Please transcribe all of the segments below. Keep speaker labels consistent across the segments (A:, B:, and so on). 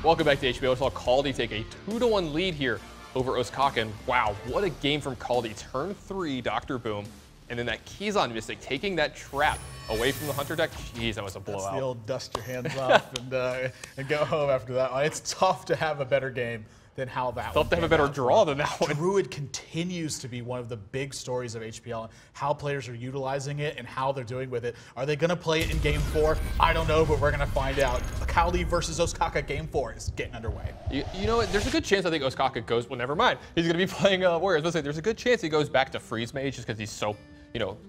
A: Welcome back to HPL. We saw Kaldi take a 2-1 lead here over Ostkaka. And wow, what a game from Kaldi. Turn 3, Dr. Boom. And then that Keyson mistake, taking that trap away from the Hunter deck. Jeez, that was a blowout.
B: That's the old dust your hands off and go home after that one. It's tough to have a better game than how that
A: Tough to have a better draw than that one.
B: Druid continues to be one of the big stories of HPL, and how players are utilizing it and how they're doing with it. Are they going to play it in Game 4? I don't know, but we're going to find out. Kaldi versus Ostkaka Game 4 is getting underway.
A: You know what? There's a good chance I think Ostkaka goes, well, never mind. He's going to be playing Warriors. Let's say there's a good chance he goes back to Freeze Mage just because he's so,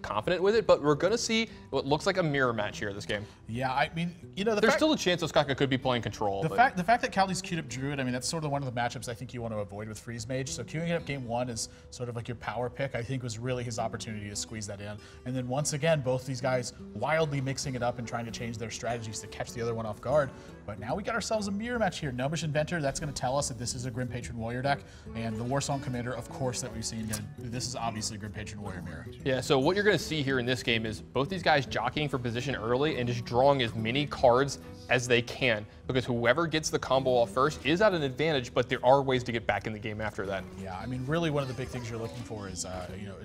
A: confident with it, but we're going to see what looks like a mirror match here this game.
B: Yeah, I mean,
A: there's still a chance Ostkaka could be playing control.
B: The fact that Kaldi's queued up Druid, I mean, that's sort of one of the matchups I think you want to avoid with Freeze Mage. So queuing up Game 1 is sort of like your power pick, I think was really his opportunity to squeeze that in. And then once again, both these guys wildly mixing it up and trying to change their strategies to catch the other one off guard. But now we got ourselves a mirror match here. Gnomish Inventor, that's going to tell us that this is a Grim Patron Warrior deck. And the Warsong Commander, of course, that we've seen, this is obviously Grim Patron Warrior mirror.
A: Yeah, so what you're going to see here in this game is both these guys jockeying for position early and just drawing as many cards as they can, because whoever gets the combo off first is at an advantage, but there are ways to get back in the game after that.
B: Yeah, I mean, really one of the big things you're looking for is,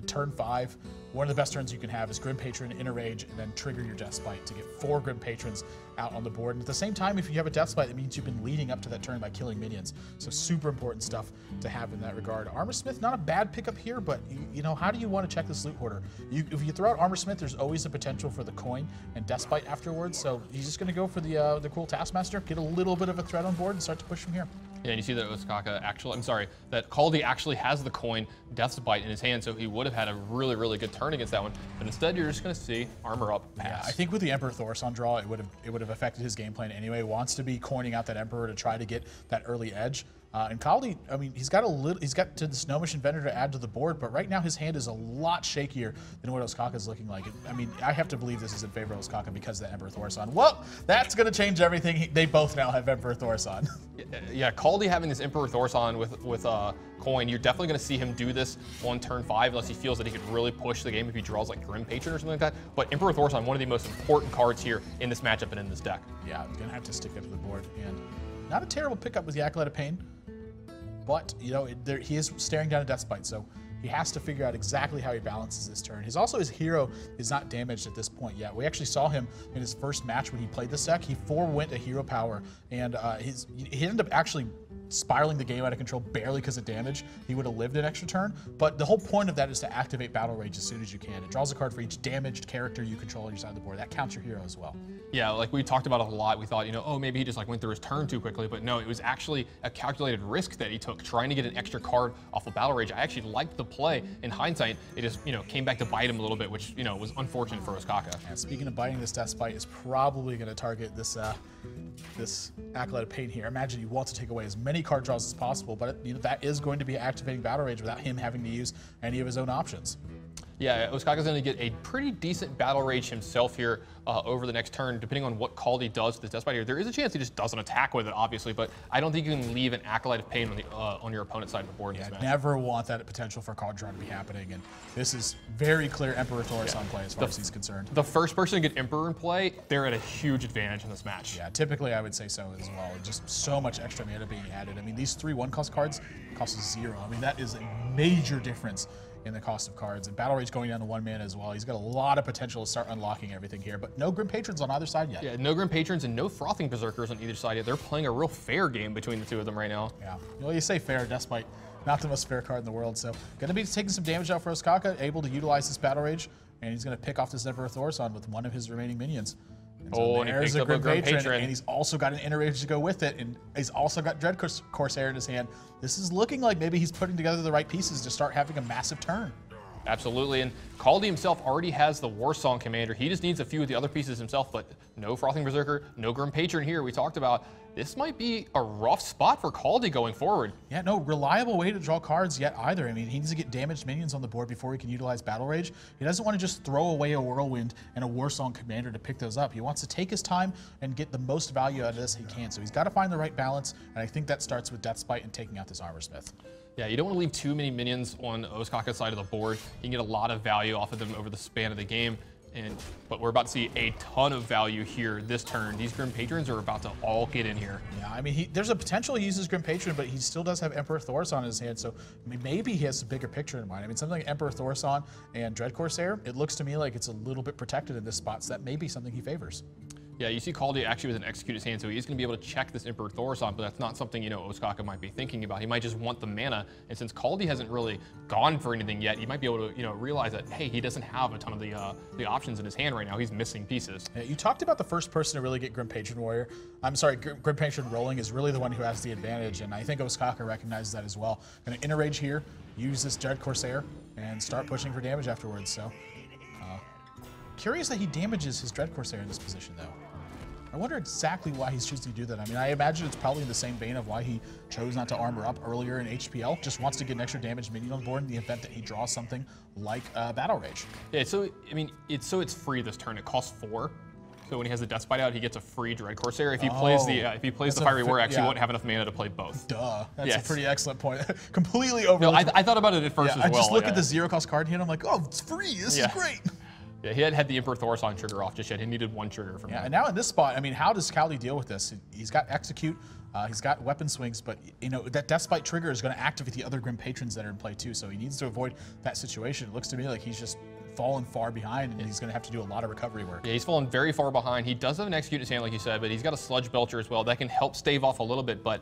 B: turn 5, one of the best turns you can have is Grim Patron, Inner Rage, and then trigger your Death Spite to get 4 Grim Patrons out on the board. And at the same time, if you have a Death Spite, that means you've been leading up to that turn by killing minions. So super important stuff to have in that regard. Armor Smith, not a bad pickup here, but how do you want to check this Loot Hoarder? If you throw out Armor Smith, there's always a potential for the coin and Death Spite afterwards. So he's just going to go for the Cruel Taskmaster, get a little bit of a threat on board, and start to push from here.
A: Yeah, and you see that that Kaldi actually has the coin Death Spite in his hand, so he would have had a really, really good turn against that one. But instead, you're just going to see Armor Up pass.
B: Yeah, I think with the Emperor Thaurissan draw, it would have affected his game plan anyway. Wants to be coining out that Emperor to try to get that early edge. And Kaldi, I mean, he's got to this Gnomish Inventor to add to the board, but right now his hand is a lot shakier than what Ostkaka is looking like. I mean, I have to believe this is in favor of Ostkaka because of the Emperor Thaurissan. Well, that's going to change everything. They both now have Emperor Thaurissan.
A: Yeah, Kaldi having this Emperor Thaurissan with coin, you're definitely going to see him do this on turn 5 unless he feels that he could really push the game if he draws like Grim Patron or something like that. But Emperor Thaurissan, one of the most important cards here in this matchup and in this deck.
B: Yeah, I'm going to have to stick that to the board. And not a terrible pickup with the Acolyte of Pain. But, he is staring down a Death Spite, so he has to figure out exactly how he balances this turn. His hero is not damaged at this point yet. We actually saw him in his first match when he played this deck. He forewent a hero power, and he ended up actually spiraling the game out of control barely because of damage. He would have lived an extra turn, but the whole point of that is to activate Battle Rage as soon as you can. It draws a card for each damaged character you control on your side of the board. That counts your hero as well.
A: Yeah, like we talked about it a lot. We thought, oh, maybe he just went through his turn too quickly, but no, it was actually a calculated risk that he took trying to get an extra card off of Battle Rage. I actually liked the play. In hindsight, it just, came back to bite him a little bit, which, was unfortunate for Ostkaka.
B: And speaking of biting, this Death Spite is probably going to target this this Acolyte of Pain here. Imagine you want to take away as many card draws as possible, but that is going to be activating Battle Rage without him having to use any of his own options.
A: Yeah, Ostkaka's going to get a pretty decent Battle Rage himself here over the next turn, depending on what Kaldi does with this Death Spite here. There is a chance he just doesn't attack with it, obviously, but I don't think you can leave an Acolyte of Pain on your opponent's side of the board in this match.
B: Never want that potential for card draw to be happening, and this is very clear Emperor Thaurissan play as far as he's concerned.
A: The first person to get Emperor in play, they're at a huge advantage in this match.
B: Yeah, typically I would say so as well. Just so much extra mana being added. I mean, these 3 1-cost cards cost 0. I mean, that is a major difference in the cost of cards. And Battle Rage going down to 1 mana as well. He's got a lot of potential to start unlocking everything here, but no Grim Patrons on either side yet.
A: Yeah, no Grim Patrons and no Frothing Berserkers on either side yet. They're playing a real fair game between the two of them right now.
B: Yeah, you say fair, Death Spite, not the most fair card in the world. So going to be taking some damage out for Ostkaka, able to utilize this Battle Rage, and he's going to pick off this Emperor Thaurissan with one of his remaining minions. And so
A: and he picked up a Grim Patron.
B: And he's also got an Inner Rage to go with it, and he's also got Dread Corsair in his hand. This is looking like maybe he's putting together the right pieces to start having a massive turn.
A: Absolutely, and Kaldi himself already has the Warsong Commander. He just needs a few of the other pieces himself, but no Frothing Berserker, no Grim Patron here. We talked about this might be a rough spot for Kaldi going forward.
B: Yeah, no reliable way to draw cards yet either. I mean, he needs to get damaged minions on the board before he can utilize Battle Rage. He doesn't want to just throw away a Whirlwind and a Warsong Commander to pick those up. He wants to take his time and get the most value out of this he can. So he's got to find the right balance, and I think that starts with Death Spite and taking out this Armor Smith.
A: Yeah, you don't want to leave too many minions on Ostkaka's side of the board. You can get a lot of value off of them over the span of the game. But we're about to see a ton of value here this turn. These Grim Patrons are about to all get in here.
B: Yeah, I mean, there's a potential he uses Grim Patron, but he still does have Emperor Thaurissan in his hand, so maybe he has a bigger picture in mind. I mean, something like Emperor Thaurissan and Dread Corsair, it looks to me like it's a little bit protected in this spot, so that may be something he favors.
A: Yeah, you see Kaldi actually with an Execute his hand, so he's going to be able to check this Emperor Thaurissan, but that's not something, Ostkaka might be thinking about. He might just want the mana, and since Kaldi hasn't really gone for anything yet, he might be able to, realize that, hey, he doesn't have a ton of the options in his hand right now. He's missing pieces.
B: Yeah, you talked about the first person to really get Grim Patron Warrior. I'm sorry, Grim Patron rolling is really the one who has the advantage, and I think Ostkaka recognizes that as well. Going to Inner Rage here, use this Dread Corsair, and start pushing for damage afterwards, so. Curious that he damages his Dread Corsair in this position, though. I wonder exactly why he's choosing to do that. I mean, I imagine it's probably in the same vein of why he chose not to armor up earlier in HPL. Just wants to get an extra damage minion on board in the event that he draws something like Battle Rage.
A: Yeah, so, I mean, it's free this turn. It costs 4. So when he has the Death Bite out, he gets a free Dread Corsair. If he plays the Fiery War Axe, he won't have enough mana to play both.
B: Duh. That's a pretty excellent point. Completely overlooked.
A: No, I thought about it at first as well.
B: I just look at the 0-cost card here and I'm like, oh, it's free. This is great.
A: Yeah, he hadn't had the Emperor Thaurissan trigger off just yet. He needed 1 trigger from that.
B: And now in this spot, I mean, how does Kaldi deal with this? He's got Execute, he's got Weapon Swings, but that Deathbite trigger is going to activate the other Grim Patrons that are in play too, so he needs to avoid that situation. It looks to me like he's just fallen far behind, and he's going to have to do a lot of recovery work.
A: Yeah, he's fallen very far behind. He does have an Execute in his hand, like you said, but he's got a Sludge Belcher as well. That can help stave off a little bit, but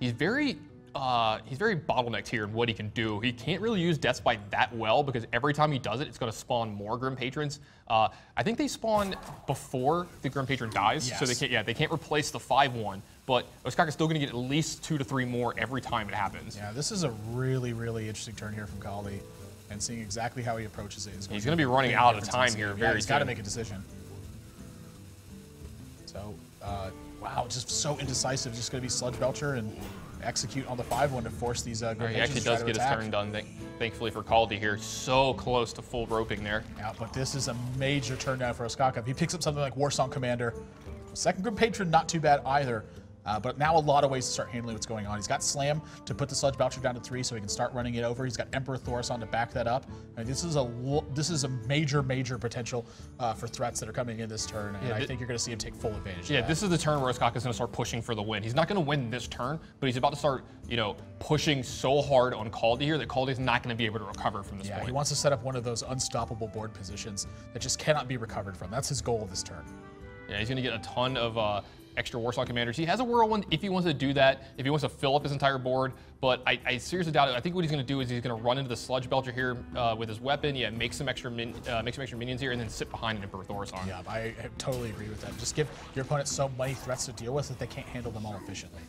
A: he's very bottlenecked here in what he can do. He can't really use Deathbite that well because every time he does it, it's going to spawn more Grim Patrons. I think they spawn before the Grim Patron dies, so they can't replace the 5/1. But Ostkaka's still going to get at least 2 to 3 more every time it happens.
B: Yeah, this is a really, really interesting turn here from Kaldi, and seeing exactly how he approaches it.
A: He's going to be running out of time here very soon.
B: He's got to make a decision. So, wow, just so indecisive. Just going to be Sludge Belcher and Execute on the 5/1 to force these Grim Patrons.
A: He actually does get his turn done, thankfully for Kaldi here. So close to full roping there.
B: Yeah, but this is a major turn down for Ostkaka. If he picks up something like Warsong Commander, second Grim Patron, not too bad either. But now a lot of ways to start handling what's going on. He's got Slam to put the Sludge Belcher down to 3 so he can start running it over. He's got Emperor Thaurissan to back that up. And this is a major, major potential for threats that are coming in this turn. And I think you're going to see him take full advantage of that.
A: This is the turn where Ostkaka is going to start pushing for the win. He's not going to win this turn, but he's about to start, pushing so hard on Kaldi here that Kaldi's not going to be able to recover from this point.
B: Yeah, he wants to set up one of those unstoppable board positions that just cannot be recovered from. That's his goal this turn.
A: Yeah, he's going to get a ton of extra Warsong Commanders. He has a Whirlwind if he wants to do that, if he wants to fill up his entire board, but I seriously doubt it. I think what he's going to do is he's going to run into the Sludge Belcher here with his weapon, make some extra minions here, and then sit behind an Emperor Thaurissan.
B: Yeah, I totally agree with that. Just give your opponent so many threats to deal with that they can't handle them all efficiently.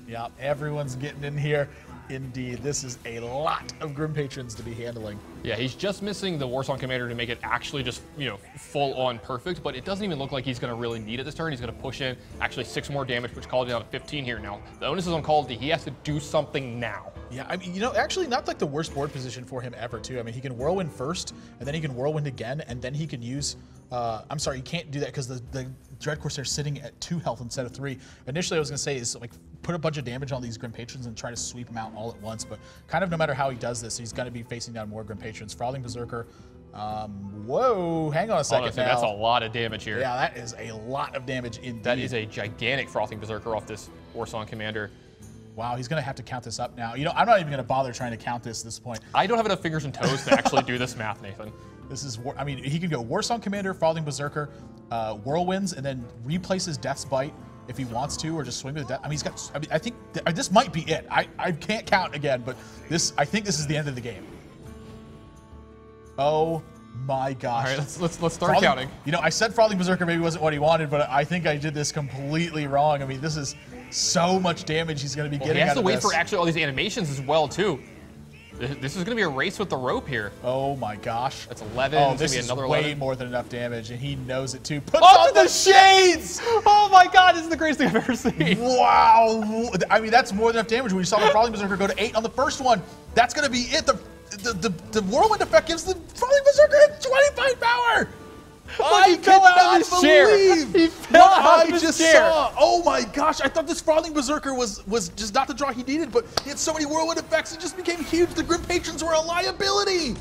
B: Yeah, everyone's getting in here. Indeed, this is a lot of Grim Patrons to be handling.
A: Yeah, he's just missing the Warsong Commander to make it actually just, full on perfect, but it doesn't even look like he's going to really need it this turn. He's going to push in actually 6 more damage, which Kaldi down to 15 here now. The onus is on Kaldi. He has to do something now.
B: Yeah, I mean, actually not like the worst board position for him ever, too. I mean, he can Whirlwind first, and then he can Whirlwind again, and then he can use... I'm sorry, you can't do that because the Dread Corsair's sitting at 2 health instead of 3. Initially, I was going to say is like put a bunch of damage on these Grim Patrons and try to sweep them out all at once, but kind of no matter how he does this, he's going to be facing down more Grim Patrons. Frothing Berserker. Whoa, hang on a second now.
A: That's a lot of damage here.
B: Yeah, that is a lot of damage indeed.
A: That is a gigantic Frothing Berserker off this Warsong Commander.
B: Wow, he's going to have to count this up now. I'm not even going to bother trying to count this at this point.
A: I don't have enough fingers and toes to actually do this math, Nathan.
B: This is, I mean, he can go Warsong Commander, Frothing Berserker, Whirlwinds, and then replace his Death's Bite if he wants to, or just swing with Death. I mean, I think this might be it. I can't count again, but I think this is the end of the game. Oh my gosh.
A: All right, let's start counting.
B: I said Frothing Berserker maybe wasn't what he wanted, but I think I did this completely wrong. I mean, this is so much damage he's going to be getting out of this.
A: He has to wait for actually all these animations as well, too. This is going to be a race with the rope here.
B: Oh my gosh.
A: That's 11.
B: Oh, this is
A: another
B: way
A: 11.
B: more than enough damage, and he knows it too. Puts
A: on the shades! Oh my god, this is the greatest thing I've ever seen.
B: Wow. I mean, that's more than enough damage. When you saw the Frothing Berserker go to 8 on the first one, that's going to be it. The Whirlwind effect gives the Frothing Berserker 25 power.
A: He fell out of his chair. He fell out of his chair.
B: Oh my gosh! I thought this Frothing Berserker was just not the draw he needed, but he had so many Whirlwind effects, it just became huge. The Grim Patrons were a liability.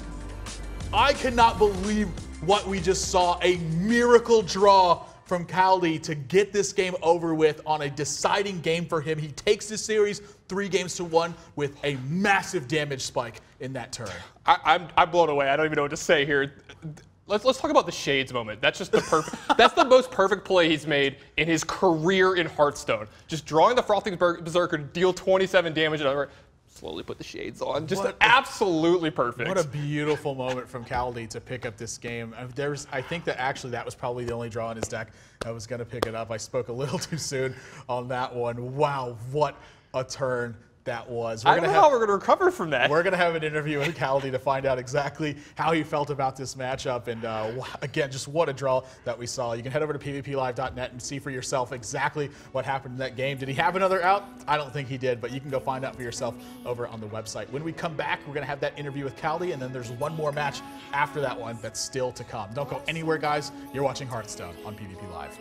B: I cannot believe what we just saw. A miracle draw from Kaldi to get this game over with on a deciding game for him. He takes this series 3-1 with a massive damage spike in that turn.
A: I'm blown away. I don't even know what to say here. Let's talk about the Shades moment. That's just the perfect. That's the most perfect play he's made in his career in Hearthstone. Just drawing the Frothing Berserker to deal 27 damage and over. Slowly put the Shades on. Just absolutely perfect.
B: What a beautiful moment from Kaldi to pick up this game. I think that actually that was probably the only draw in his deck that was going to pick it up. I spoke a little too soon on that one. Wow, what a turn that was.
A: I don't know how we're going to recover from that.
B: We're going to have an interview with Kaldi to find out exactly how he felt about this matchup. And again, just what a draw that we saw. You can head over to pvplive.net and see for yourself exactly what happened in that game. Did he have another out? I don't think he did, but you can go find out for yourself over on the website. When we come back, we're going to have that interview with Kaldi, and then there's one more match after that one that's still to come. Don't go anywhere, guys. You're watching Hearthstone on PvP Live.